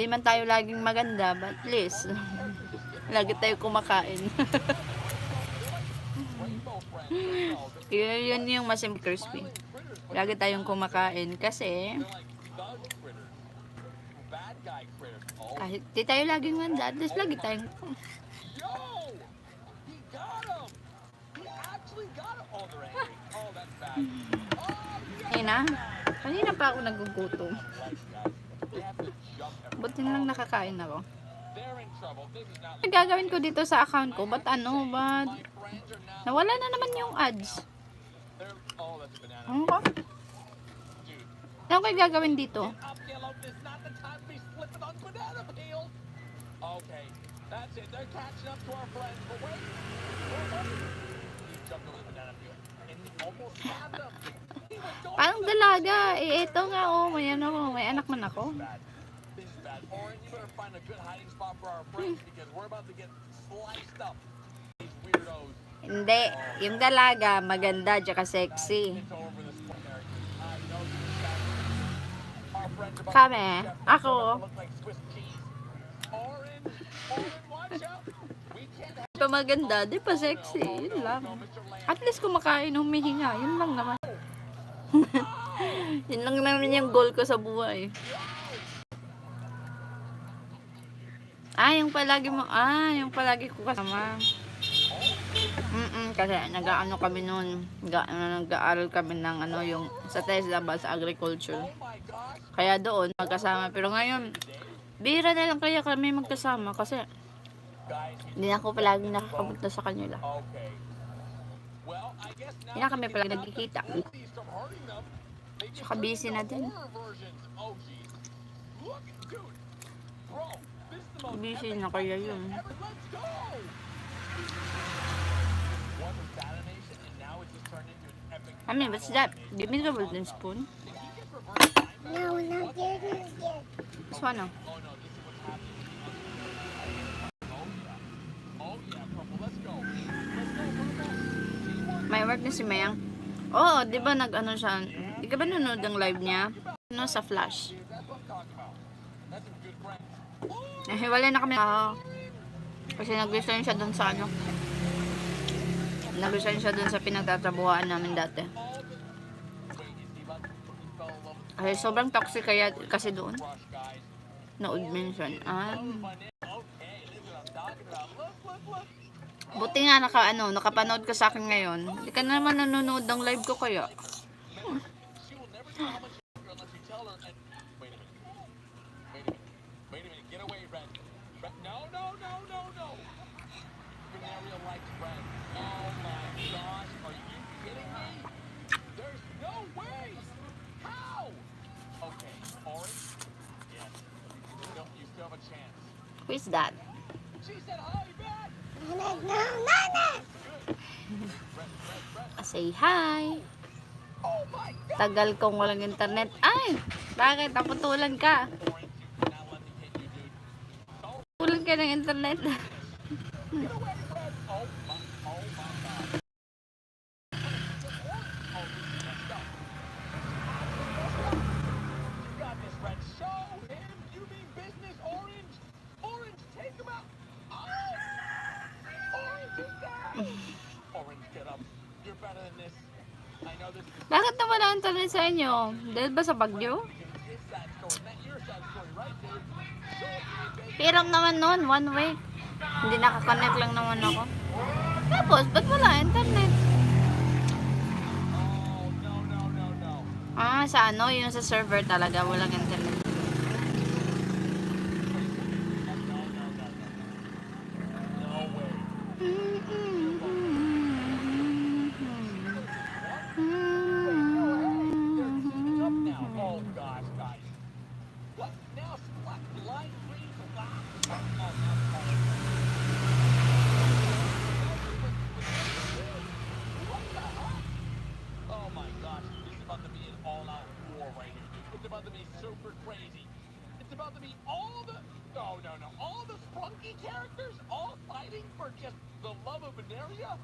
Di man tayo laging maganda, but at least, lagi tayo kumakain. Yun yung mas crispy. Lagi tayong kumakain kasi kahit di tayo laging manda, at least lagi tayong kanina pa ako nagugutom. Buti lang nakakain ako. Ang gagawin ko dito sa account ko, ba't nawala na naman yung ads. Ano ba? Ano kayo gagawin dito? Parang dalaga. Ito nga may anak man ako. Hindi, yung dalaga maganda tsaka sexy. Ako pa maganda, di pa sexy, yun lang. At least kumakain, humihinga, yun lang naman. Yun lang naman yung goal ko sa buhay. Yung palagi ko kasama. Kasi kami noon, nag-aaral kami ng yung sa TESDA ba sa agriculture. Kaya doon magkasama, pero ngayon bira na lang kaya kami magkasama kasi hindi na ako palagi nakakapunta sa kanila. Hindi na kami palagi nagkikita. Tsaka busy na din. Busy na kaya yun. What's that? Give me the wooden spoon. No, not there yet. This one, May work na si Mayang. Oo, di ba siya? Di ka ba nanonood ng live niya? Sa Flash. Wala na kami. Kasi nag-resign siya dun sa Nag-resign siya dun sa pinagtatrabuhaan namin dati. Ay, sobrang toxic kasi doon. Na-mention. Buti nga nakapanood ka sa akin ngayon. Hindi ka naman nanonood ng live ko kaya. Who is that? Say hi. Tagal kong walang internet. Ay, bakit? Naputulan ka. Putulan ka ng internet. Bakit naman ang internet sa inyo? Dahil ba sa bagyo? Pirang naman noon, 1 week. Hindi nakakonect lang naman ako. Tapos, ba't wala internet? Sa yung sa server talaga, walang internet. Super crazy. It's about to be all the Sprunky characters all fighting for just the love of Veneria.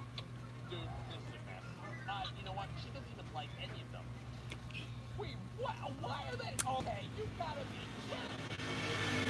Dude, this is a mess. You know what? She doesn't even like any of them. Wait, why are they? Okay, you gotta be kidding.